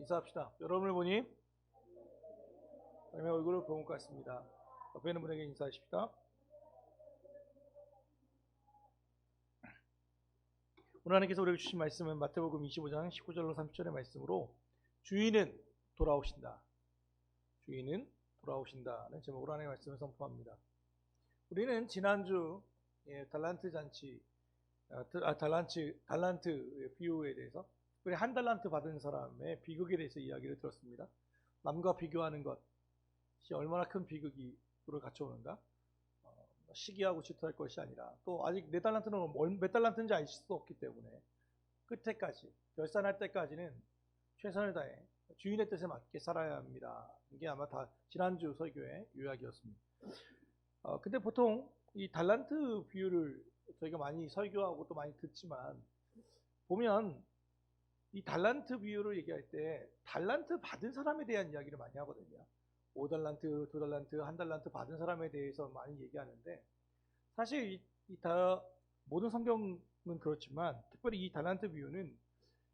인사합시다. 여러분을 보니 남의 얼굴을 본 것 같습니다. 옆에 있는 분에게 인사하십시다. 오늘 하나님께서 우리에게 주신 말씀은 마태복음 25장 19절로 30절의 말씀으로 주인은 돌아오신다. 주인은 돌아오신다는 제목으로 하나님의 말씀을 선포합니다. 우리는 지난주 달란트 잔치, 달란트 비유에 대해서 특별히 한 달란트 받은 사람의 비극에 대해서 이야기를 들었습니다. 남과 비교하는 것이 얼마나 큰 비극으로 갖춰오는가, 시기하고 질투할 것이 아니라, 또 아직 내 달란트는 몇 달란트인지 알 수 없기 때문에 끝에까지 결산할 때까지는 최선을 다해 주인의 뜻에 맞게 살아야 합니다. 이게 아마 다 지난주 설교의 요약이었습니다. 근데 보통 이 달란트 비유를 저희가 많이 설교하고 또 많이 듣지만, 보면 이 달란트 비유를 얘기할 때 달란트 받은 사람에 대한 이야기를 많이 하거든요. 5달란트, 2달란트, 1달란트 받은 사람에 대해서 많이 얘기하는데, 사실 모든 성경은 그렇지만 특별히 이 달란트 비유는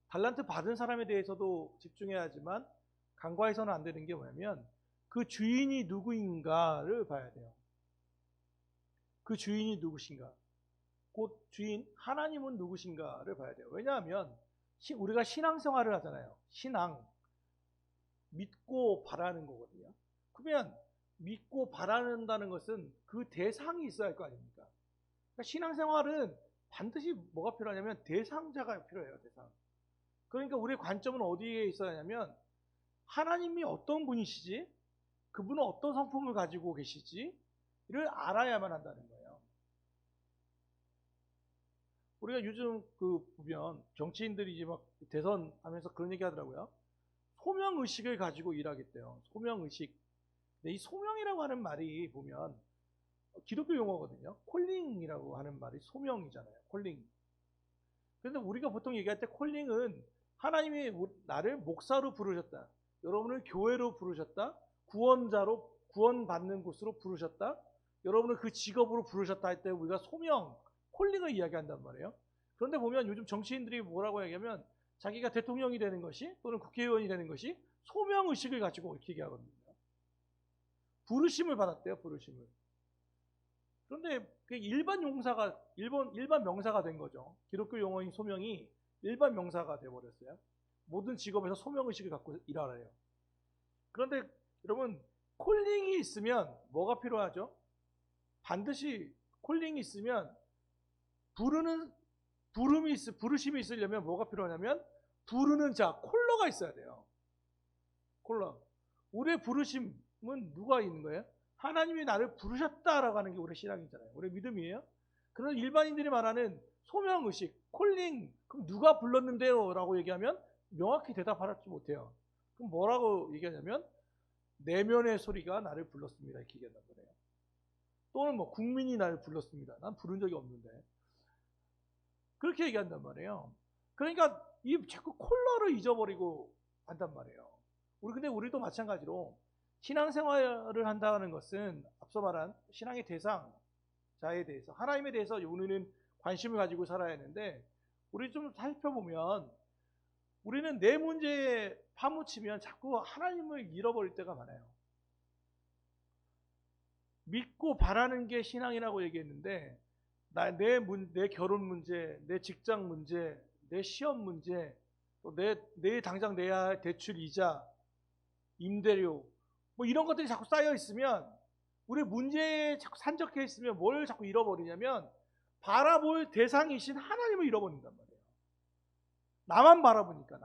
달란트 받은 사람에 대해서도 집중해야 하지만 간과해서는 안 되는 게 뭐냐면 그 주인이 누구인가를 봐야 돼요. 그 주인이 누구신가, 곧 주인 하나님은 누구신가를 봐야 돼요. 왜냐하면 우리가 신앙생활을 하잖아요. 신앙, 믿고 바라는 거거든요. 그러면 믿고 바라는다는 것은 그 대상이 있어야 할 거 아닙니까? 그러니까 신앙생활은 반드시 뭐가 필요하냐면 대상자가 필요해요. 대상. 그러니까 우리의 관점은 어디에 있어야 하냐면 하나님이 어떤 분이시지, 그분은 어떤 성품을 가지고 계시지를 알아야만 한다는 거예요. 우리가 요즘 보면 정치인들이 이제 막 대선 하면서 그런 얘기 하더라고요. 소명의식을 가지고 일하겠대요. 소명의식. 근데 이 소명이라고 하는 말이 보면 기독교 용어거든요. 콜링이라고 하는 말이 소명이잖아요. 콜링. 그런데 우리가 보통 얘기할 때 콜링은 하나님이 나를 목사로 부르셨다, 여러분을 교회로 부르셨다, 구원자로, 구원받는 곳으로 부르셨다, 여러분을 그 직업으로 부르셨다 할 때 우리가 소명, 콜링을 이야기한단 말이에요. 그런데 보면 요즘 정치인들이 뭐라고 얘기하면 자기가 대통령이 되는 것이, 또는 국회의원이 되는 것이 소명의식을 가지고 이렇게 얘기하거든요. 부르심을 받았대요. 부르심을. 그런데 일반 용사가, 일반 명사가 된 거죠. 기독교 용어인 소명이 일반 명사가 돼버렸어요. 모든 직업에서 소명의식을 갖고 일하래요. 그런데 여러분, 콜링이 있으면 뭐가 필요하죠? 반드시 콜링이 있으면 부르심이 있으려면 뭐가 필요하냐면 부르는 자, 콜러가 있어야 돼요. 콜러. 우리의 부르심은 누가 있는 거예요? 하나님이 나를 부르셨다라고 하는 게 우리의 신앙이잖아요. 우리의 믿음이에요. 그런 일반인들이 말하는 소명의식, 콜링, 그럼 누가 불렀는데요? 라고 얘기하면 명확히 대답하지 못해요. 그럼 뭐라고 얘기하냐면 내면의 소리가 나를 불렀습니다. 이렇게 얘기한단 말이에요. 또는 뭐 국민이 나를 불렀습니다. 난 부른 적이 없는데. 그렇게 얘기한단 말이에요. 그러니까 이 자꾸 콜러를 잊어버리고 한단 말이에요. 근데 우리도 마찬가지로 신앙생활을 한다는 것은 앞서 말한 신앙의 대상자에 대해서, 하나님에 대해서 우리는 관심을 가지고 살아야 하는데, 우리 좀 살펴보면 우리는 내 문제에 파묻히면 자꾸 하나님을 잃어버릴 때가 많아요. 믿고 바라는 게 신앙이라고 얘기했는데 내 결혼 문제, 내 직장 문제, 내 시험 문제, 또 내일 당장 내야 할 대출 이자, 임대료, 뭐 이런 것들이 자꾸 쌓여 있으면, 우리 문제에 자꾸 산적해 있으면 뭘 자꾸 잃어버리냐면 바라볼 대상이신 하나님을 잃어버린단 말이에요. 나만 바라보니까.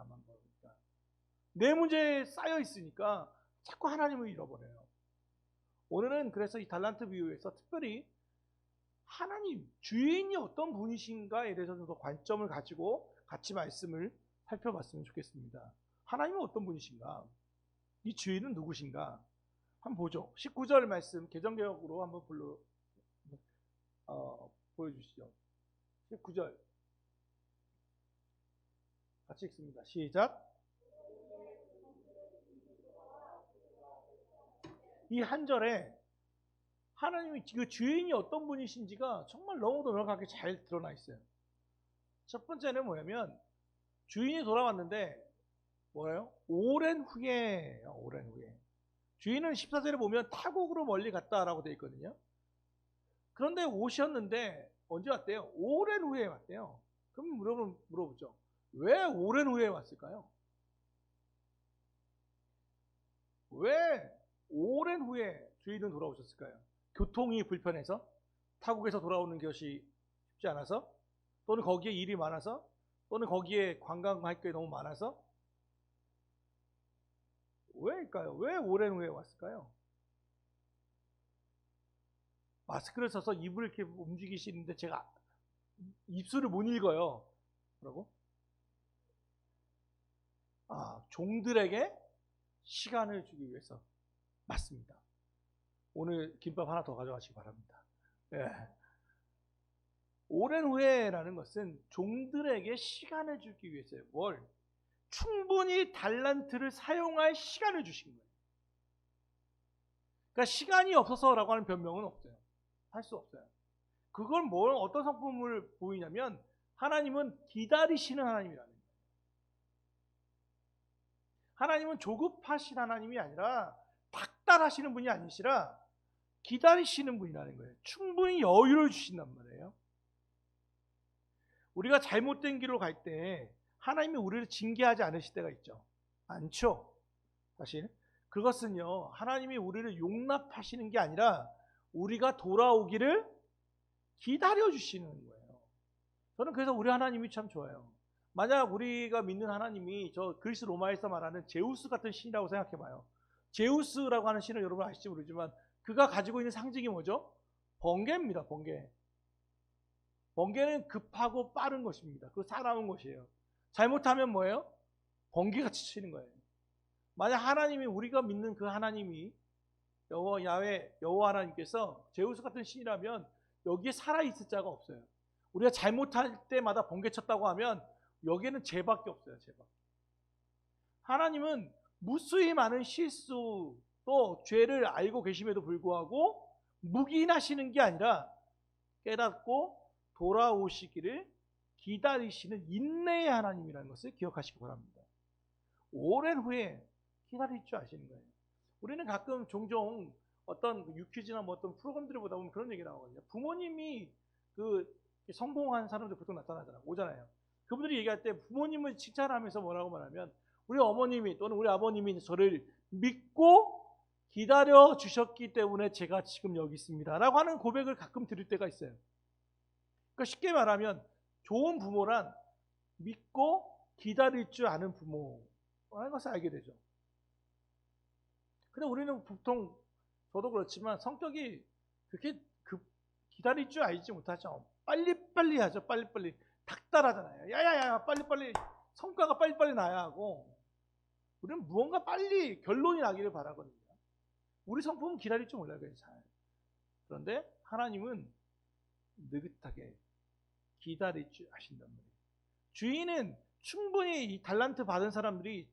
내 문제에 쌓여 있으니까 자꾸 하나님을 잃어버려요. 오늘은 그래서 이 달란트 비유에서 특별히 하나님, 주인이 어떤 분이신가에 대해서 좀 더 관점을 가지고 같이 말씀을 살펴봤으면 좋겠습니다. 하나님은 어떤 분이신가? 이 주인은 누구신가? 한번 보죠. 19절 말씀 개정개혁으로 한번 보여주시죠. 19절 같이 읽습니다. 시작. 이 한 절에 하나님이 그 주인이 어떤 분이신지가 정말 너무도 명확하게 잘 드러나 있어요. 첫 번째는 뭐냐면 주인이 돌아왔는데 뭐예요? 오랜 후에예요. 오랜 후에. 주인은 14절에 보면 타국으로 멀리 갔다라고 되어 있거든요. 그런데 오셨는데 언제 왔대요? 오랜 후에 왔대요. 그럼 물어보죠. 왜 오랜 후에 왔을까요? 왜 오랜 후에 주인은 돌아오셨을까요? 교통이 불편해서? 타국에서 돌아오는 것이 쉽지 않아서? 또는 거기에 일이 많아서? 또는 거기에 관광할 게 너무 많아서? 왜일까요? 왜 오랜 후에 왔을까요? 마스크를 써서 입을 이렇게 움직이시는데 제가 입술을 못 읽어요. 뭐라고? 종들에게 시간을 주기 위해서. 맞습니다. 오늘 김밥 하나 더 가져가시기 바랍니다. 예. 오랜 후에라는 것은 종들에게 시간을 주기 위해서요. 뭘? 충분히 달란트를 사용할 시간을 주신 거예요. 그러니까 시간이 없어서라고 하는 변명은 없어요. 할 수 없어요. 그걸 어떤 성품을 보이냐면 하나님은 기다리시는 하나님이라는 거예요. 하나님은 조급하신 하나님이 아니라 닥달하시는 분이 아니시라 기다리시는 분이라는 거예요. 충분히 여유를 주신단 말이에요. 우리가 잘못된 길로 갈 때 하나님이 우리를 징계하지 않으실 때가 있죠. 많죠. 사실 그것은요, 하나님이 우리를 용납하시는 게 아니라 우리가 돌아오기를 기다려주시는 거예요. 저는 그래서 우리 하나님이 참 좋아요. 만약 우리가 믿는 하나님이 저 그리스 로마에서 말하는 제우스 같은 신이라고 생각해봐요. 제우스라고 하는 신은 여러분 아실지 모르지만 그가 가지고 있는 상징이 뭐죠? 번개입니다. 번개. 번개는 급하고 빠른 것입니다. 그 사나운 것이에요. 잘못하면 뭐예요? 번개같이 치는 거예요. 만약 하나님이, 우리가 믿는 그 하나님이 여호와 하나님께서 제우스 같은 신이라면 여기에 살아있을 자가 없어요. 우리가 잘못할 때마다 번개 쳤다고 하면 여기에는 죄밖에 없어요. 죄밖에. 하나님은 무수히 많은 실수 또 죄를 알고 계심에도 불구하고 묵인하시는 게 아니라 깨닫고 돌아오시기를 기다리시는 인내의 하나님이라는 것을 기억하시기 바랍니다. 오랜 후에 기다릴 줄 아시는 거예요. 우리는 가끔 종종 어떤 유퀴즈나 뭐 어떤 프로그램들을 보다 보면 그런 얘기 나오거든요. 부모님이 성공한 사람들 보통 나타나잖아요. 오잖아요. 그분들이 얘기할 때 부모님을 칭찬하면서 뭐라고 말하면 우리 어머님이 또는 우리 아버님이 저를 믿고 기다려 주셨기 때문에 제가 지금 여기 있습니다. 라고 하는 고백을 가끔 들을 때가 있어요. 그러니까 쉽게 말하면 좋은 부모란 믿고 기다릴 줄 아는 부모라는 것을 알게 되죠. 근데 우리는 보통 저도 그렇지만 성격이 그렇게 기다릴 줄 알지 못하죠. 빨리빨리 하죠. 빨리빨리. 닥달하잖아요. 야야야 빨리빨리 성과가 빨리빨리 나야 하고 우리는 무언가 빨리 결론이 나기를 바라거든요. 우리 성품은 기다릴 줄 몰라요. 잘. 그런데 하나님은 느긋하게 기다릴 줄 아신단 말이에요. 주인은 충분히 이 달란트 받은 사람들이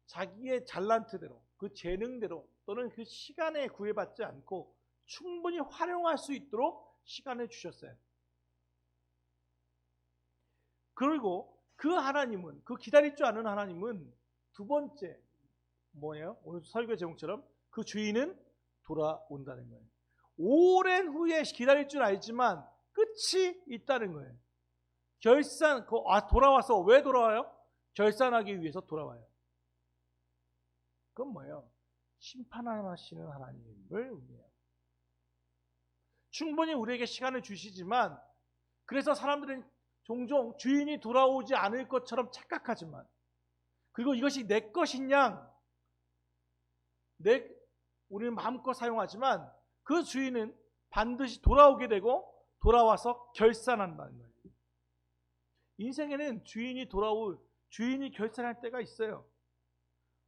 자기의 달란트대로 그 재능대로 또는 그 시간에 구애받지 않고 충분히 활용할 수 있도록 시간을 주셨어요. 그리고 그 하나님은, 그 기다릴 줄 아는 하나님은 두 번째 뭐예요? 오늘 설교 제목처럼 그 주인은 돌아온다는 거예요. 오랜 후에 기다릴 줄 알지만 끝이 있다는 거예요. 돌아와서 왜 돌아와요? 결산하기 위해서 돌아와요. 그건 뭐예요? 심판하시는 하나님을 의미해요. 충분히 우리에게 시간을 주시지만 그래서 사람들은 종종 주인이 돌아오지 않을 것처럼 착각하지만 그리고 이것이 내 것인 양 우리는 마음껏 사용하지만 그 주인은 반드시 돌아오게 되고 돌아와서 결산한다는 거예요. 인생에는 주인이 결산할 때가 있어요.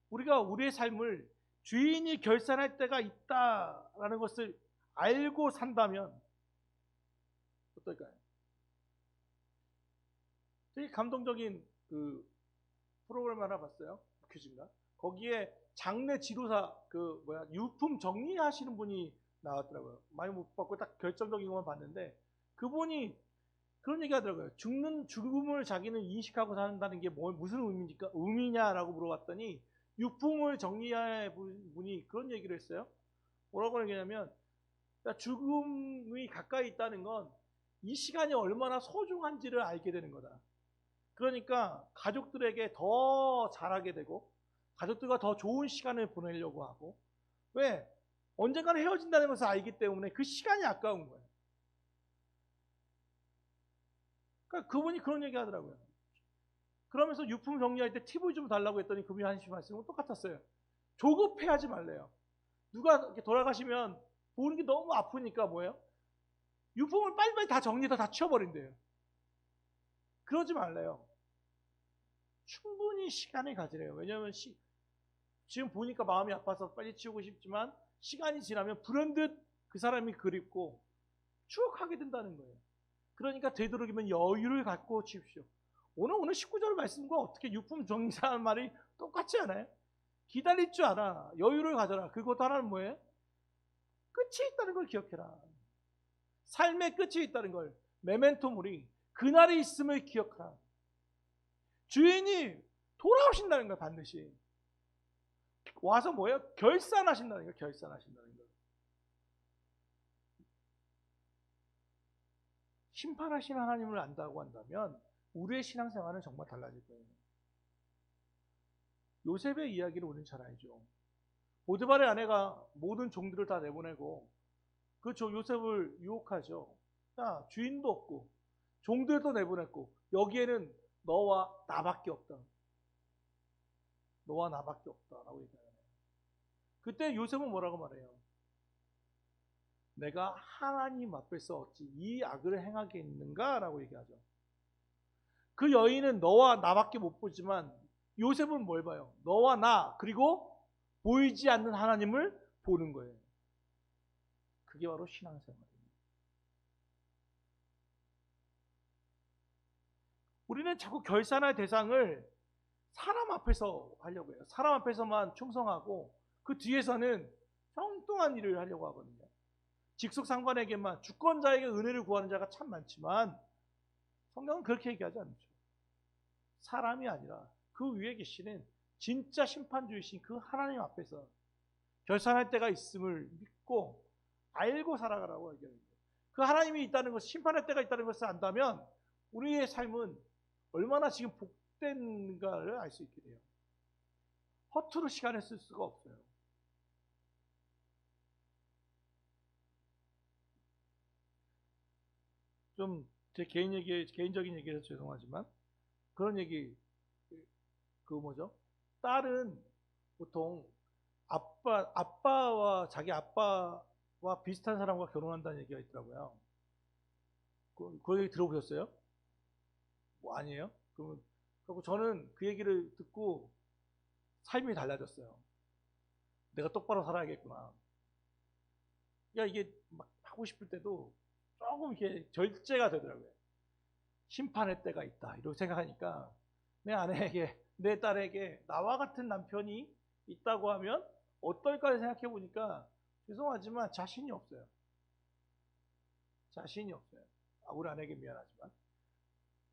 우리가 우리의 삶을 주인이 결산할 때가 있다라는 것을 알고 산다면 어떨까요? 되게 감동적인 프로그램 하나 봤어요. 퀴즈인가? 거기에 장례 지도사 유품 정리하시는 분이 나왔더라고요. 많이 못 봤고 딱 결정적인 것만 봤는데 그분이 그런 얘기 하더라고요. 죽음을 자기는 인식하고 산다는 게 무슨 의미냐라고 물어봤더니 유품을 정리할 분이 그런 얘기를 했어요. 뭐라고 얘기하냐면 죽음이 가까이 있다는 건 이 시간이 얼마나 소중한지를 알게 되는 거다. 그러니까 가족들에게 더 잘하게 되고 가족들과 더 좋은 시간을 보내려고 하고 왜? 언젠가는 헤어진다는 것을 알기 때문에 그 시간이 아까운 거예요. 그러니까 그분이 그런 얘기 하더라고요. 그러면서 유품 정리할 때 팁을 좀 달라고 했더니 그분이 하신 말씀은 똑같았어요. 조급해하지 말래요. 누가 이렇게 돌아가시면 보는 게 너무 아프니까 뭐예요? 유품을 빨리빨리 다 정리해서 다 치워버린대요. 그러지 말래요. 충분히 시간을 가지래요. 왜냐하면 지금 보니까 마음이 아파서 빨리 치우고 싶지만 시간이 지나면 불현듯 그 사람이 그립고 추억하게 된다는 거예요. 그러니까 되도록이면 여유를 갖고 치웁시오. 오늘 19절 말씀과 어떻게 유품 정리하는 말이 똑같지 않아요? 기다릴 줄 알아. 여유를 가져라. 그것 하나는 뭐예요? 끝이 있다는 걸 기억해라. 삶의 끝이 있다는 걸. 메멘토 모리. 그날이 있음을 기억하라. 주인이 돌아오신다는 걸 반드시. 와서 뭐예요? 결산하신다는 걸. 결산하신다는 걸. 심판하신 하나님을 안다고 한다면 우리의 신앙생활은 정말 달라질 거예요. 요셉의 이야기를 우리는 잘 알죠. 보드발의 아내가 모든 종들을 다 내보내고 그 요셉을 유혹하죠. 자, 주인도 없고 종들도 내보냈고 여기에는 너와 나밖에 없다. 너와 나밖에 없다라고 얘기해요. 그때 요셉은 뭐라고 말해요? 내가 하나님 앞에서 어찌 이 악을 행하겠는가? 라고 얘기하죠. 그 여인은 너와 나밖에 못 보지만 요셉은 뭘 봐요? 너와 나 그리고 보이지 않는 하나님을 보는 거예요. 그게 바로 신앙생활입니다. 우리는 자꾸 결산할 대상을 사람 앞에서 하려고 해요. 사람 앞에서만 충성하고 그 뒤에서는 엉뚱한 일을 하려고 하거든요. 직속상관에게만 주권자에게 은혜를 구하는 자가 참 많지만 성경은 그렇게 얘기하지 않죠. 사람이 아니라 그 위에 계시는 진짜 심판주이신 그 하나님 앞에서 결산할 때가 있음을 믿고 알고 살아가라고 얘기합니다. 그 하나님이 있다는 것, 심판할 때가 있다는 것을 안다면 우리의 삶은 얼마나 지금 복된가를 알 수 있게 돼요. 허투루 시간을 쓸 수가 없어요. 좀 제 개인적인 얘기해서 죄송하지만 그런 얘기, 딸은 보통 자기 아빠와 비슷한 사람과 결혼한다는 얘기가 있더라고요. 그 얘기 들어보셨어요? 뭐 아니에요? 그리고 저는 그 얘기를 듣고 삶이 달라졌어요. 내가 똑바로 살아야겠구나. 이게 막 하고 싶을 때도 조금 이렇게 절제가 되더라고요. 심판의 때가 있다. 이렇게 생각하니까 내 아내에게, 내 딸에게 나와 같은 남편이 있다고 하면 어떨까 생각해 보니까 죄송하지만 자신이 없어요. 자신이 없어요. 우리 아내에게 미안하지만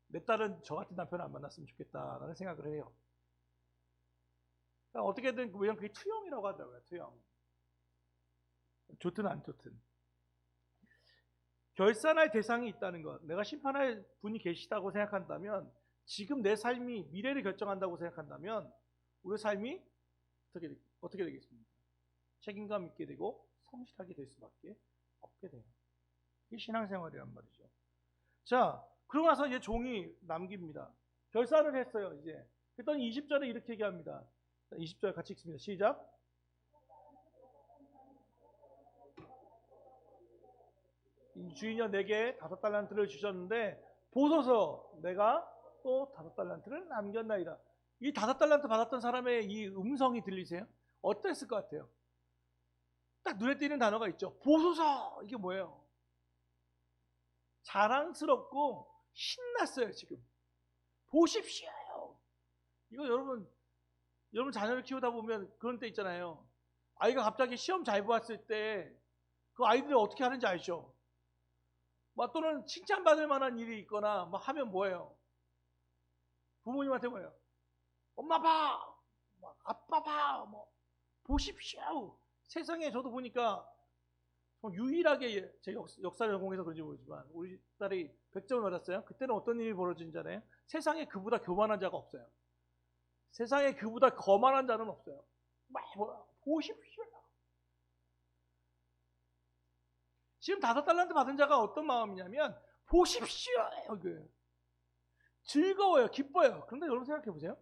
내 딸은 저 같은 남편을 안 만났으면 좋겠다라는 생각을 해요. 그러니까 어떻게든 왜냐면 그게 투영이라고 하더라고요. 투영. 좋든 안 좋든. 결산할 대상이 있다는 것, 내가 심판할 분이 계시다고 생각한다면 지금 내 삶이 미래를 결정한다고 생각한다면 우리 삶이 어떻게 되겠습니까? 책임감 있게 되고 성실하게 될 수밖에 없게 돼요. 이게 신앙생활이란 말이죠. 자, 그러고 나서 이제 종이 남깁니다. 결산을 했어요. 이제 그랬더니 20절에 이렇게 얘기합니다. 20절 같이 읽습니다. 시작. 주인이여 내게 5달란트를 주셨는데 보소서 내가 또 5달란트를 남겼나이다. 이 5달란트 받았던 사람의 이 음성이 들리세요? 어땠을 것 같아요? 딱 눈에 띄는 단어가 있죠. 보소서. 이게 뭐예요? 자랑스럽고 신났어요. 지금 보십시오. 이거 여러분 자녀를 키우다 보면 그런 때 있잖아요. 아이가 갑자기 시험 잘 보았을 때 그 아이들이 어떻게 하는지 아시죠? 뭐 또는 칭찬받을 만한 일이 있거나 뭐 하면 뭐예요? 부모님한테 뭐예요? 엄마 봐, 뭐 아빠 봐, 뭐 보십시오. 세상에 저도 보니까 유일하게 제 역사를 전공해서 그런지 모르지만 우리 딸이 100점을 맞았어요. 그때는 어떤 일이 벌어진지 알아요? 세상에 그보다 교만한 자가 없어요. 세상에 그보다 거만한 자는 없어요. 보십시오. 지금 5달란트 받은 자가 어떤 마음이냐면 보십시오. 즐거워요. 기뻐요. 그런데 여러분 생각해 보세요.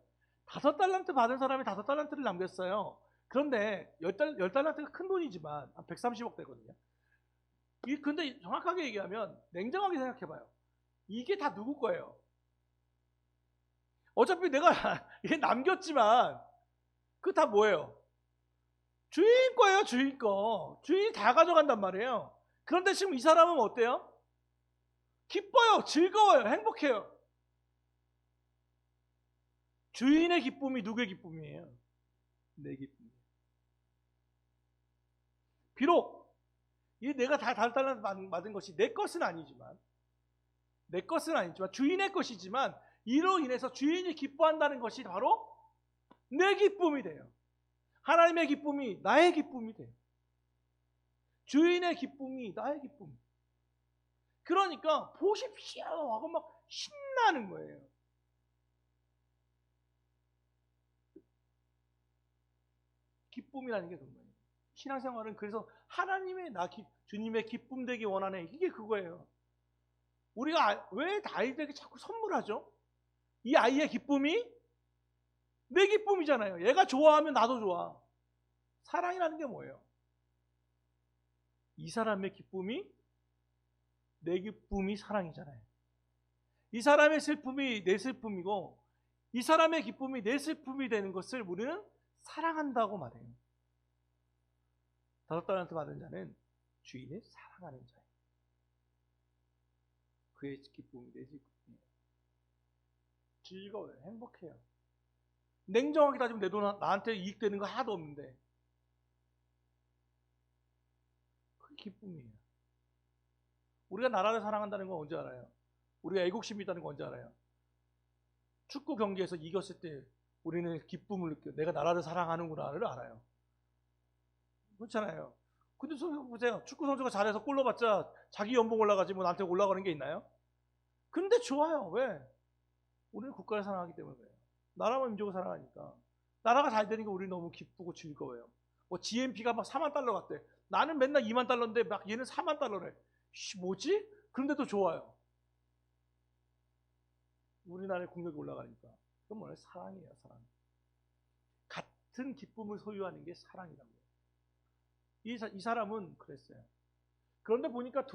5달란트 받은 사람이 5달란트를 남겼어요. 그런데 10달란트가 큰 돈이지만 한 130억 되거든요. 근데 정확하게 얘기하면 냉정하게 생각해봐요. 이게 다 누구 거예요? 어차피 내가 이게 남겼지만 그거 다 뭐예요? 주인 거예요. 주인 거. 주인이 다 가져간단 말이에요. 그런데 지금 이 사람은 어때요? 기뻐요. 즐거워요. 행복해요. 주인의 기쁨이 누구의 기쁨이에요? 내 기쁨이에요. 비록 이 내가 다 5달란트 받은 것이 내 것은 아니지만 주인의 것이지만 이로 인해서 주인이 기뻐한다는 것이 바로 내 기쁨이 돼요. 하나님의 기쁨이 나의 기쁨이 돼요. 주인의 기쁨이 나의 기쁨. 그러니까 보십시오 하고 막 신나는 거예요. 기쁨이라는 게 그런 거예요. 신앙생활은 그래서 하나님의 주님의 기쁨 되기 원하네. 이게 그거예요. 우리가 왜 아이들에게 자꾸 선물하죠? 이 아이의 기쁨이 내 기쁨이잖아요. 얘가 좋아하면 나도 좋아. 사랑이라는 게 뭐예요? 이 사람의 기쁨이 내 기쁨이 사랑이잖아요. 이 사람의 슬픔이 내 슬픔이고 이 사람의 기쁨이 내 슬픔이 되는 것을 우리는 사랑한다고 말해요. 5달란트 받은 자는 주인을 사랑하는 자예요. 그의 기쁨이 내 기쁨이에요. 즐거워요. 행복해요. 냉정하게 따지면 내 돈 나한테 이익되는 거 하나도 없는데 그게 기쁨이에요. 우리가 나라를 사랑한다는 건 언제 알아요? 우리가 애국심이 있다는 건 언제 알아요? 축구 경기에서 이겼을 때 우리는 기쁨을 느껴요. 내가 나라를 사랑하는구나를 알아요. 그렇잖아요. 근데 보세요. 축구 선수가 잘해서 골 넣어봤자 자기 연봉 올라가지 뭐 나한테 올라가는 게 있나요? 근데 좋아요. 왜? 우리는 국가를 사랑하기 때문에 그래요. 나라와 민족을 사랑하니까. 나라가 잘 되니까 우리는 너무 기쁘고 즐거워요. 뭐 GNP가 막 4만 달러 갔대. 나는 맨날 2만 달러인데 막 얘는 4만 달러래. 뭐지? 그런데도 좋아요. 우리나라의 국력이 올라가니까. 그건 뭐예요? 사랑이에요. 사랑. 같은 기쁨을 소유하는 게 사랑이라고요. 이 사람은 그랬어요. 그런데 보니까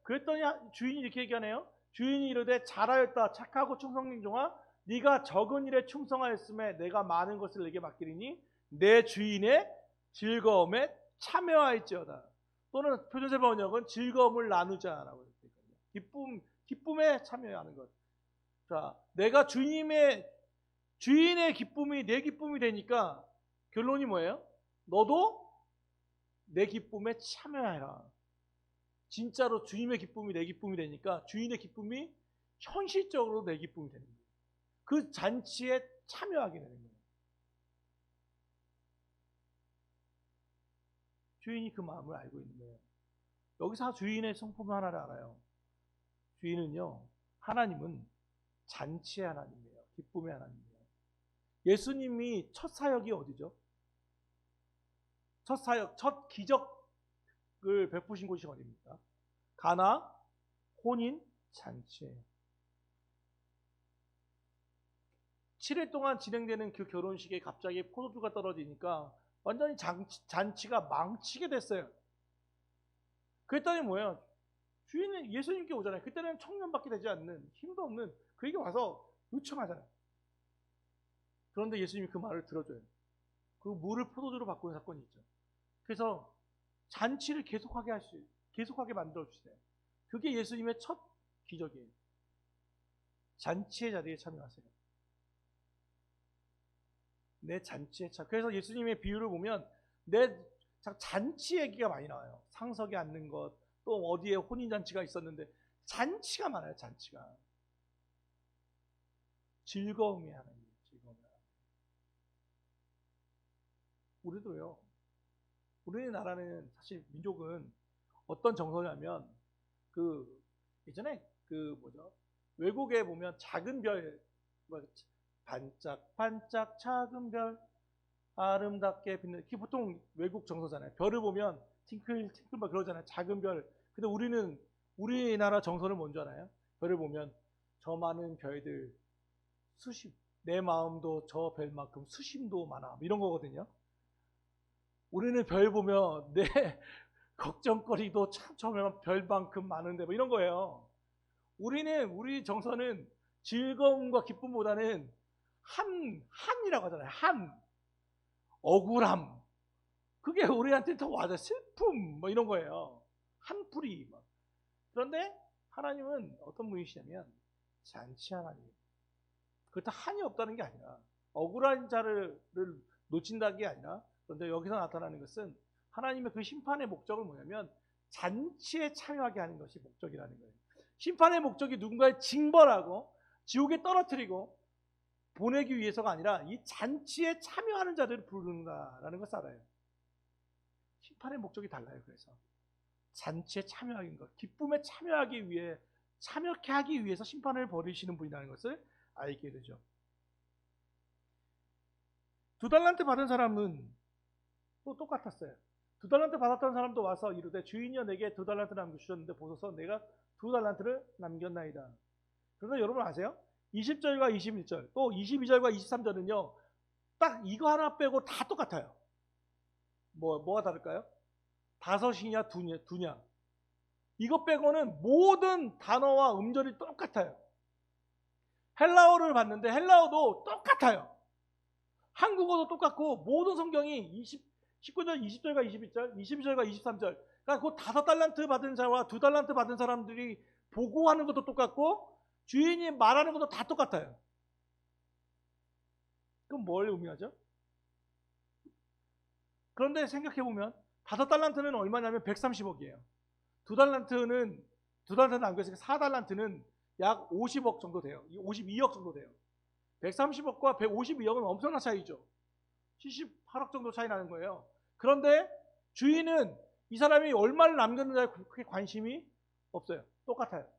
그랬더니 주인이 이렇게 얘기하네요. 주인이 이르되 잘하였다 착하고 충성된 종아 네가 적은 일에 충성하였음에 내가 많은 것을 내게 맡기리니 내 주인의 즐거움에 참여하였지어다. 또는 표준세 번역은 즐거움을 나누자라고 했거든요. 기쁨에 참여하는 것. 자, 내가 주인의 기쁨이 내 기쁨이 되니까 결론이 뭐예요? 너도 내 기쁨에 참여해라. 진짜로 주님의 기쁨이 내 기쁨이 되니까 주인의 기쁨이 현실적으로 내 기쁨이 되는 거예요. 그 잔치에 참여하게 되는 거예요. 주인이 그 마음을 알고 있는 거예요. 여기서 주인의 성품 하나를 알아요. 주인은요, 하나님은 잔치의 하나님이에요. 기쁨의 하나님이에요. 예수님이 첫 사역이 어디죠? 첫 사역, 첫 기적을 베푸신 곳이 어디입니까? 가나 혼인 잔치예요. 7일 동안 진행되는 그 결혼식에 갑자기 포도주가 떨어지니까 완전히 잔치가 망치게 됐어요. 그랬더니 뭐예요? 주인은 예수님께 오잖아요. 그때는 청년밖에 되지 않는 힘도 없는 그에게 와서 요청하잖아요. 그런데 예수님이 그 말을 들어줘요. 그리고 물을 포도주로 바꾸는 사건이 있죠. 그래서 잔치를 계속하게 만들어주세요. 그게 예수님의 첫 기적이에요. 잔치의 자리에 참여하세요. 내 잔치에 참여. 그래서 예수님의 비유를 보면 내 잔치 얘기가 많이 나와요. 상석에 앉는 것, 또 어디에 혼인잔치가 있었는데 잔치가 많아요. 잔치가. 즐거움이 하나님, 즐거움이 하나님. 우리도요. 우리나라는 사실 민족은 어떤 정서냐면 예전에 외국에 보면 작은 별, 반짝반짝 작은 별 아름답게 빛는, 이게 보통 외국 정서잖아요. 별을 보면 팅클팅클 막 그러잖아요. 작은 별. 근데 우리나라 정서는 뭔지 알아요? 별을 보면 저 많은 별들 내 마음도 저 별만큼 수심도 많아, 이런 거거든요. 우리는 별 보면 내 걱정거리도 참 저 별만큼 많은데, 이런 거예요. 우리 정서는 즐거움과 기쁨보다는 한이라고 하잖아요. 억울함. 그게 우리한테 더 와닿아. 슬픔, 이런 거예요. 한풀이. 그런데 하나님은 어떤 분이시냐면 잔치 하나님. 그렇다고 한이 없다는 게 아니라, 억울한 자를 놓친다는 게 아니라, 그런데 여기서 나타나는 것은 하나님의 그 심판의 목적은 뭐냐면 잔치에 참여하게 하는 것이 목적이라는 거예요. 심판의 목적이 누군가를 징벌하고 지옥에 떨어뜨리고 보내기 위해서가 아니라 이 잔치에 참여하는 자들을 부른다라는 것을 알아요. 심판의 목적이 달라요. 그래서 잔치에 참여하는 것, 기쁨에 참여하게 하기 위해서 심판을 벌이시는 분이라는 것을 알게 되죠. 2달란트 받은 사람은 또 똑같았어요. 2달란트 받았던 사람도 와서 이르되 주인이여 내게 2달란트 남겨주셨는데 보소서 내가 2달란트를 남겼나이다. 그런데 여러분 아세요? 20절과 21절 또 22절과 23절은요 딱 이거 하나 빼고 다 똑같아요. 뭐가 다를까요? 5이냐 두냐. 이거 빼고는 모든 단어와 음절이 똑같아요. 헬라어를 봤는데 헬라어도 똑같아요. 한국어도 똑같고 모든 성경이 19절, 20절과 22절, 22절과 23절. 그러니까 그 5달란트 받은 자와 2달란트 받은 사람들이 보고하는 것도 똑같고 주인이 말하는 것도 다 똑같아요. 그럼 뭘 의미하죠? 그런데 생각해보면 5달란트는 얼마냐면 130억이에요. 2달란트 남겼으니까 4달란트는 약 50억 정도 돼요. 52억 정도 돼요. 130억과 152억은 엄청난 차이죠. 78억 정도 차이 나는 거예요. 그런데 주인은 이 사람이 얼마를 남겼느냐에 그렇게 관심이 없어요. 똑같아요.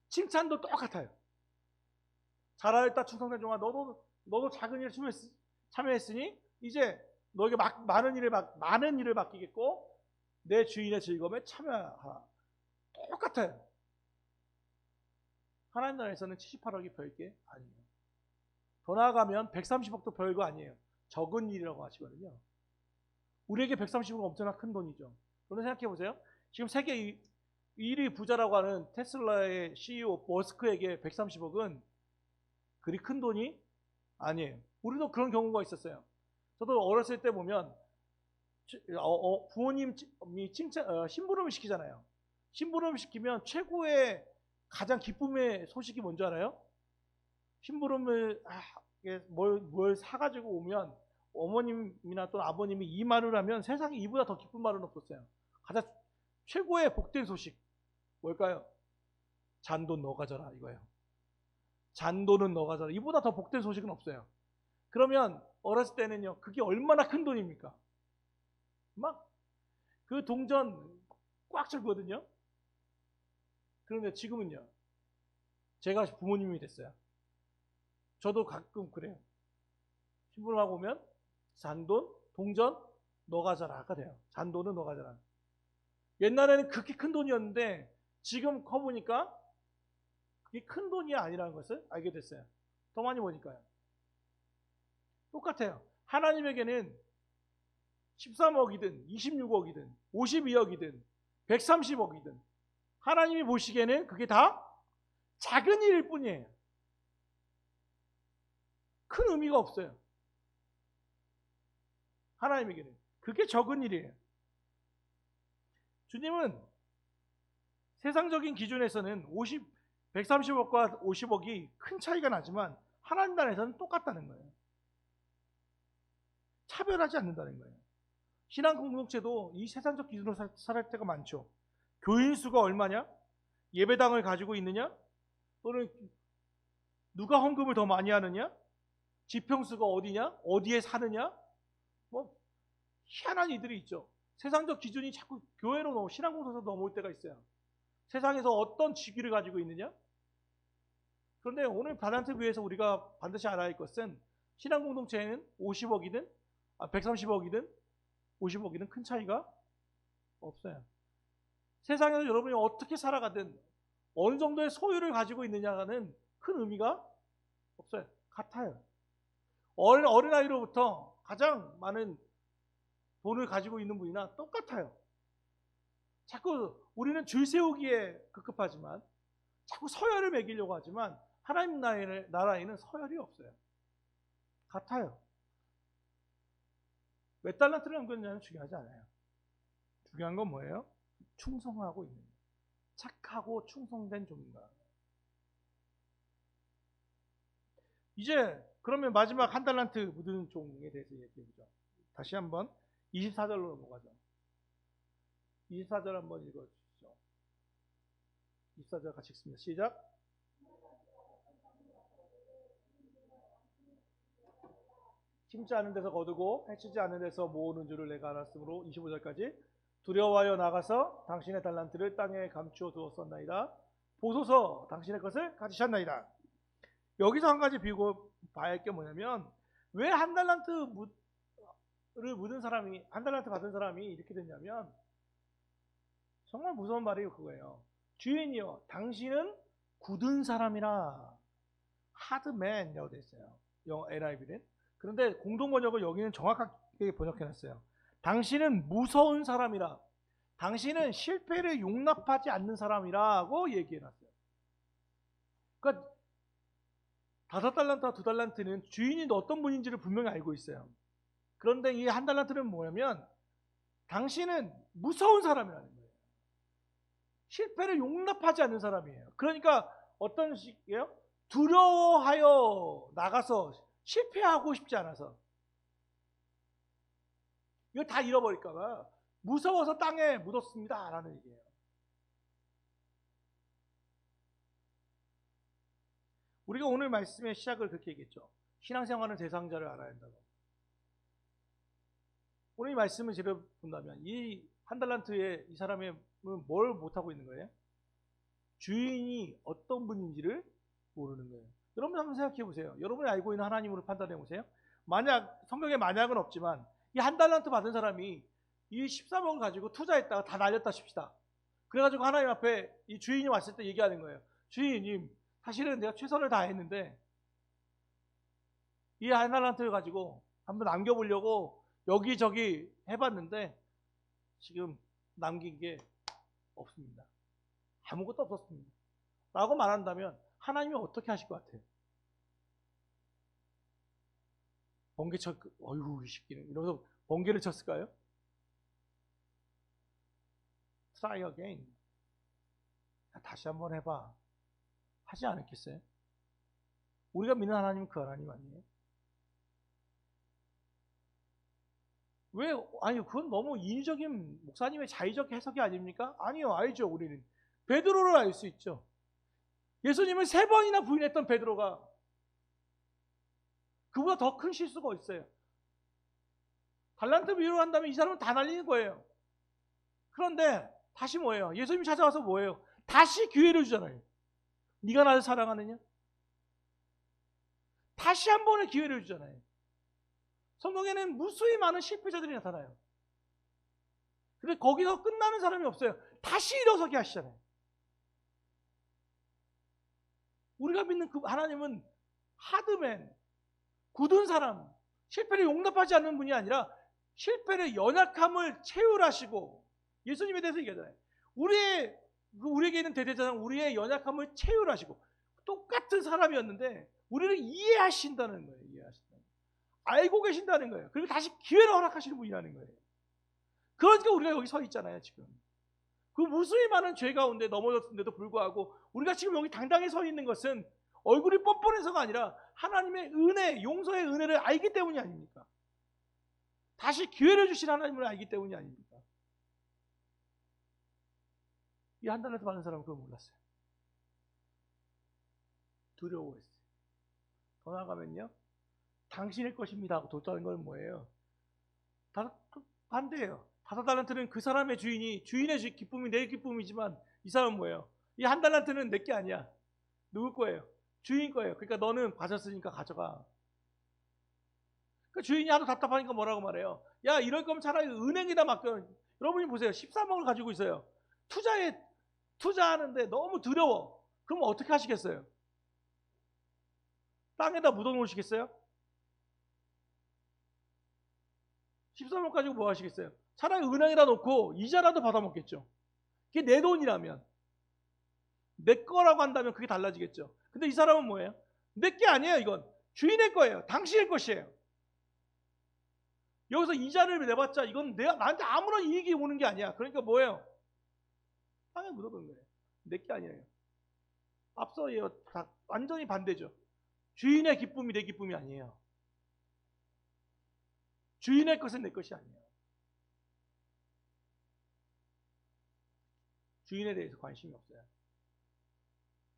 칭찬도 똑같아요. 잘하였다 충성된 종아, 너도 작은 일에 참여했으니 이제 너에게 많은 일을 맡기겠고 내 주인의 즐거움에 참여하라. 똑같아요. 하나님 나라에서는 78억이 별게 아니에요. 더 나아가면 130억도 별거 아니에요. 적은 일이라고 하시거든요. 우리에게 130억은 엄청나 큰 돈이죠. 그런데 생각해 보세요. 지금 세계 1위 부자라고 하는 테슬라의 CEO 머스크에게 130억은 그리 큰 돈이 아니에요. 우리도 그런 경우가 있었어요. 저도 어렸을 때 보면 부모님이 심부름을 시키잖아요. 심부름을 시키면 최고의 가장 기쁨의 소식이 뭔지 알아요? 심부름을 뭘 사가지고 오면 어머님이나 또 아버님이 이 말을 하면 세상에 이보다 더 기쁜 말은 없었어요. 가장 최고의 복된 소식 뭘까요? 잔돈 너 가져라 이거예요. 잔돈은 너 가져라. 이보다 더 복된 소식은 없어요. 그러면 어렸을 때는요 그게 얼마나 큰 돈입니까? 막 그 동전 꽉 차거든요. 그런데 지금은요 제가 부모님이 됐어요. 저도 가끔 그래요. 심부름하고 오면 잔돈, 동전 너 가져라가 돼요. 잔돈은 너 가져라. 옛날에는 그렇게 큰 돈이었는데 지금 커보니까 그게 큰 돈이 아니라는 것을 알게 됐어요. 더 많이 보니까요. 똑같아요. 하나님에게는 13억이든 26억이든 52억이든 130억이든 하나님이 보시기에는 그게 다 작은 일일 뿐이에요. 큰 의미가 없어요. 하나님에게는 그게 적은 일이에요. 주님은 세상적인 기준에서는 130억과 50억이 큰 차이가 나지만 하나님 나라에서는 똑같다는 거예요. 차별하지 않는다는 거예요. 신앙 공동체도 이 세상적 기준으로 살할 때가 많죠. 교인 수가 얼마냐? 예배당을 가지고 있느냐? 또는 누가 헌금을 더 많이 하느냐? 지평수가 어디냐? 어디에 사느냐? 뭐 희한한 이들이 있죠. 세상적 기준이 자꾸 교회로 신앙공동체로 넘어올 때가 있어요. 세상에서 어떤 직위를 가지고 있느냐? 그런데 오늘 달란트 위해서 우리가 반드시 알아야 할 것은 신앙공동체에는 50억이든 130억이든 50억이든 큰 차이가 없어요. 세상에서 여러분이 어떻게 살아가든 어느 정도의 소유를 가지고 있느냐는 큰 의미가 없어요. 같아요. 어린아이로부터 가장 많은 돈을 가지고 있는 분이나 똑같아요. 자꾸 우리는 줄 세우기에 급급하지만 자꾸 서열을 매기려고 하지만 하나님 나라에는 서열이 없어요. 같아요. 몇 달란트를 남겼느냐는 중요하지 않아요. 중요한 건 뭐예요? 충성하고 있는, 착하고 충성된 종인가. 이제 그러면 마지막 한 달란트 묻은 종에 대해서 얘기해보죠. 다시 한번 24절로 넘어가죠. 24절 한번 읽어주시죠. 24절 같이 읽습니다. 시작. 심지 않은 데서 거두고 해치지 않은 데서 모으는 줄을 내가 알았으므로 25절까지 두려워하여 나가서 당신의 달란트를 땅에 감추어 두었었나이다. 보소서 당신의 것을 가지셨나이다. 여기서 한 가지 비고 봐야 할 게 뭐냐면 왜 한 달란트를 묻은 사람이, 한 달란트 받은 사람이 이렇게 됐냐면 정말 무서운 말이 그거예요. 주인이여 당신은 굳은 사람이라, 하드맨이라고 되어 있어요. 영어 NIV는. 그런데 공동번역을 여기는 정확하게 번역해놨어요. 당신은 무서운 사람이라, 당신은 실패를 용납하지 않는 사람이라고 얘기해놨어요. 그러니까 5달란트와 2달란트는 주인이 어떤 분인지를 분명히 알고 있어요. 그런데 이 한 달란트는 뭐냐면 당신은 무서운 사람이라는 거예요. 실패를 용납하지 않는 사람이에요. 그러니까 어떤 식이에요? 두려워하여 나가서 실패하고 싶지 않아서 이거 다 잃어버릴까봐 무서워서 땅에 묻었습니다 라는 얘기예요. 우리가 오늘 말씀의 시작을 그렇게 얘기했죠. 신앙생활은 대상자를 알아야 한다고. 오늘 이 말씀을 제대로 본다면 이 한 달란트의 이 사람이 뭘 못하고 있는 거예요? 주인이 어떤 분인지를 모르는 거예요. 여러분 한번 생각해 보세요. 여러분이 알고 있는 하나님으로 판단해 보세요. 만약 성경에 만약은 없지만 이 한 달란트 받은 사람이 이 13억을 가지고 투자했다가 다 날렸다 칩시다. 그래가지고 하나님 앞에 이 주인이 왔을 때 얘기하는 거예요. 주인님, 사실은 내가 최선을 다했는데 이 한 달란트를 가지고 한번 남겨보려고 여기저기 해봤는데 지금 남긴 게 없습니다. 아무것도 없었습니다. 라고 말한다면 하나님이 어떻게 하실 것 같아요? 번개 어이구 우리 새끼는 이러면서 번개를 쳤을까요? Try again. 다시 한번 해봐. 하지 않았겠어요? 우리가 믿는 하나님은 그 하나님 아니에요? 왜? 아니 그건 너무 인위적인 목사님의 자의적 해석이 아닙니까? 아니요, 알죠. 우리는 베드로를 알 수 있죠. 예수님을 3번이나 부인했던 베드로가 그보다 더 큰 실수가 있어요. 달란트 비유를 한다면 이 사람은 다 날리는 거예요. 그런데 다시 뭐예요? 예수님이 찾아와서 뭐예요? 다시 기회를 주잖아요. 네가 나를 사랑하느냐? 다시 한 번의 기회를 주잖아요. 성경에는 무수히 많은 실패자들이 나타나요. 근데 거기서 끝나는 사람이 없어요. 다시 일어서게 하시잖아요. 우리가 믿는 그 하나님은 하드맨, 굳은 사람, 실패를 용납하지 않는 분이 아니라 실패를 연약함을 채울하시고, 예수님에 대해서 얘기하잖아요. 우리에게 있는 대대자는 우리의 연약함을 채울하시고, 똑같은 사람이었는데 우리를 이해하신다는 거예요. 알고 계신다는 거예요. 그리고 다시 기회를 허락하시는 분이라는 거예요. 그러니까 우리가 여기 서 있잖아요, 지금. 그 무수히 많은 죄 가운데 넘어졌는데도 불구하고 우리가 지금 여기 당당히 서 있는 것은 얼굴이 뻔뻔해서가 아니라 하나님의 은혜, 용서의 은혜를 알기 때문이 아닙니까? 다시 기회를 주신 하나님을 알기 때문이 아닙니까? 이 한 달란트 받은 사람은 그걸 몰랐어요. 두려워했어요. 더 나아가면요, 당신의 것입니다 하고 뒀다는 건 뭐예요? 반대예요. 5달란트는 그 사람의 주인의 기쁨이 내 기쁨이지만, 이 사람은 뭐예요? 이 한 달란트는 내 게 아니야. 누구 거예요? 주인 거예요. 그러니까 너는 받았으니까 가져가. 그러니까 주인이 하도 답답하니까 뭐라고 말해요? 야, 이럴 거면 차라리 은행에다 맡겨. 여러분이 보세요. 13억을 가지고 있어요. 투자하는데 너무 두려워. 그럼 어떻게 하시겠어요? 땅에다 묻어 놓으시겠어요? 13억 가지고 뭐 하시겠어요? 차라리 은행에다 놓고 이자라도 받아먹겠죠. 그게 내 돈이라면. 내 거라고 한다면 그게 달라지겠죠. 근데 이 사람은 뭐예요? 내 게 아니에요, 이건. 주인의 거예요. 당신의 것이에요. 여기서 이자를 내봤자 이건 나한테 아무런 이익이 오는 게 아니야. 그러니까 뭐예요? 땅에 묻어둔 거예요. 내 게 아니에요. 앞서 완전히 반대죠. 주인의 기쁨이 내 기쁨이 아니에요. 주인의 것은 내 것이 아니에요. 주인에 대해서 관심이 없어요.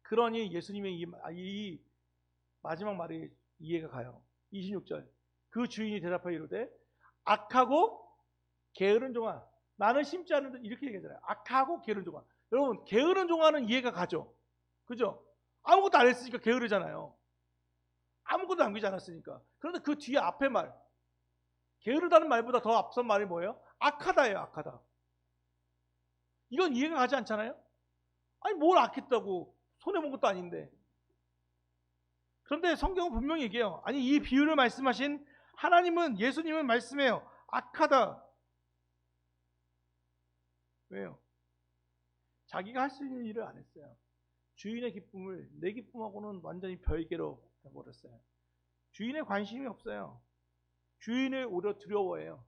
그러니 예수님의 이 마지막 말이 이해가 가요. 26절. 그 주인이 대답하여 이르되 악하고 게으른 종아, 나는 심지 않는데, 이렇게 얘기하잖아요. 악하고 게으른 종아. 여러분, 게으른 종아는 이해가 가죠. 그죠? 아무것도 안 했으니까 게으르잖아요. 아무것도 남기지 않았으니까. 그런데 그 뒤에 앞에 말, 게으르다는 말보다 더 앞선 말이 뭐예요? 악하다예요. 악하다. 이건 이해가 가지 않잖아요. 아니, 뭘 악했다고, 손해본 것도 아닌데. 그런데 성경은 분명히 얘기해요. 아니, 이 비유를 말씀하신 예수님은 말씀해요. 악하다. 왜요? 자기가 할 수 있는 일을 안 했어요. 주인의 기쁨을 내 기쁨하고는 완전히 별개로 해버렸어요. 주인의 관심이 없어요. 주인을 오히려 두려워해요.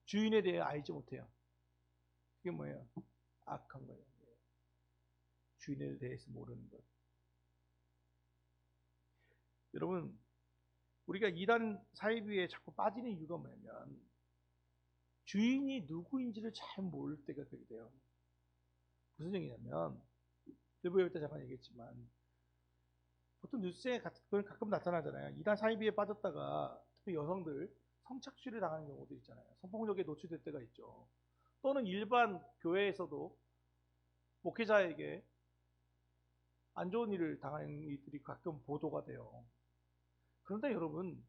주인에 대해 알지 못해요. 그게 뭐예요? 악한 거예요. 주인에 대해서 모르는 것. 여러분, 우리가 이단 사이비에 자꾸 빠지는 이유가 뭐냐면, 주인이 누구인지를 잘 모를 때가 그렇게 돼요. 무슨 얘기냐면, 일부에 때 잠깐 얘기했지만, 보통 뉴스에 가끔 나타나잖아요. 이단 사이비에 빠졌다가 특히 여성들 성착취를 당하는 경우도 있잖아요. 성폭력에 노출될 때가 있죠. 또는 일반 교회에서도 목회자에게 안 좋은 일을 당하는 일들이 가끔 보도가 돼요. 그런데 여러분,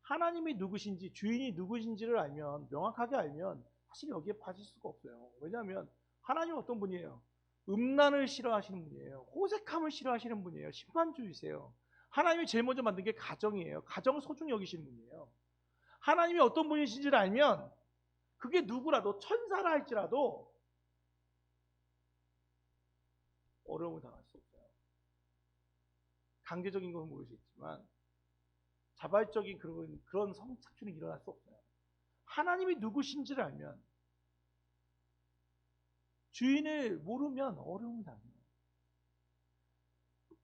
하나님이 누구신지, 주인이 누구신지를 알면, 명확하게 알면 사실 여기에 빠질 수가 없어요. 왜냐하면 하나님은 어떤 분이에요? 음란을 싫어하시는 분이에요. 호색함을 싫어하시는 분이에요. 심판주의세요. 하나님이 제일 먼저 만든 게 가정이에요. 가정을 소중히 여기시는 분이에요. 하나님이 어떤 분이신지를 알면 그게 누구라도 천사라 할지라도 어려움을 당할 수 없어요. 강제적인 건 모르겠지만 자발적인 그런 성착취는 일어날 수 없어요. 하나님이 누구신지를 알면, 주인을 모르면 어려움이 당해요.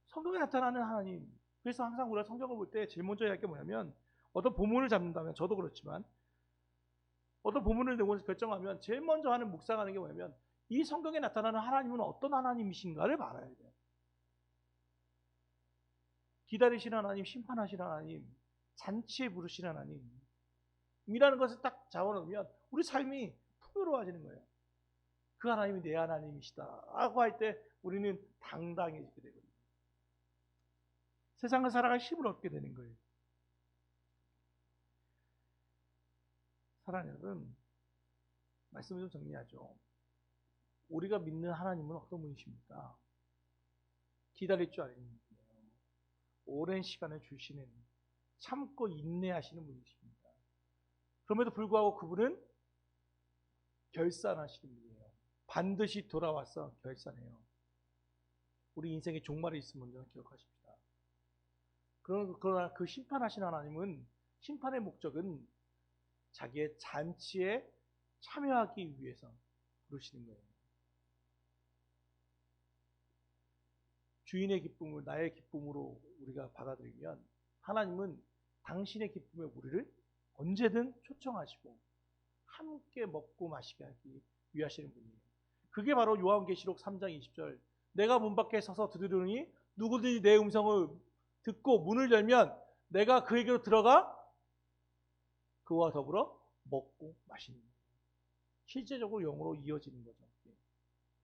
성경에 나타나는 하나님. 그래서 항상 우리가 성경을 볼 때 제일 먼저 해야 할 게 뭐냐면, 어떤 본문을 잡는다면, 저도 그렇지만 어떤 본문을 내고 결정하면 제일 먼저 하는 묵상하는 게 뭐냐면, 이 성경에 나타나는 하나님은 어떤 하나님이신가를 알아야 돼요. 기다리시는 하나님, 심판하시는 하나님, 잔치에 부르시는 하나님이라는 것을 딱 잡아놓으면 우리 삶이 풍요로워지는 거예요. 그 하나님이 내 하나님이시다 라고 할 때 우리는 당당해지게 되거든요. 세상을 살아갈 힘을 얻게 되는 거예요. 사랑하는 여러분, 말씀을 좀 정리하죠. 우리가 믿는 하나님은 어떤 분이십니까? 기다릴 줄 아는 분이에요. 오랜 시간을 주시는, 참고 인내하시는 분이십니다. 그럼에도 불구하고 그분은 결산하시는 분이에요. 반드시 돌아와서 결산해요. 우리 인생에 종말이 있으면 먼저 기억하십시다. 그러나 그 심판하신 하나님은, 심판의 목적은 자기의 잔치에 참여하기 위해서 부르시는 거예요. 주인의 기쁨을 나의 기쁨으로 우리가 받아들이면 하나님은 당신의 기쁨에 우리를 언제든 초청하시고 함께 먹고 마시게 하기 위하시는 분이에요. 그게 바로 요한계시록 3장 20절. 내가 문 밖에 서서 두드리니 누구든지 내 음성을 듣고 문을 열면 내가 그에게로 들어가 그와 더불어 먹고 마시는 거예요. 실제적으로 영으로 이어지는 거죠.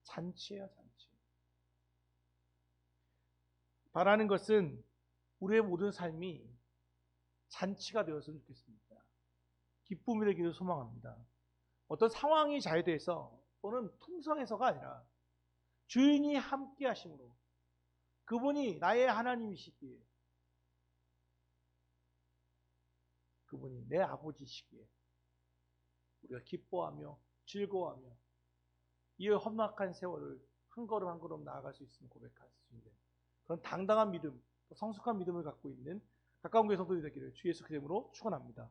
잔치예요, 잔치. 바라는 것은 우리의 모든 삶이 잔치가 되었으면 좋겠습니다. 기쁨이 되기를 소망합니다. 어떤 상황이 잘 돼서 또는 풍성해서가 아니라 주인이 함께 하심으로 그분이 나의 하나님이시기에 그분이 내 아버지시기에 우리가 기뻐하며 즐거워하며 이 험악한 세월을 한 걸음 한 걸음 나아갈 수 있음을 고백할 수 있는 그런 당당한 믿음, 성숙한 믿음을 갖고 있는 가까운 교회 성도들이 되기를 주 예수 그리스도 이름으로 축원합니다.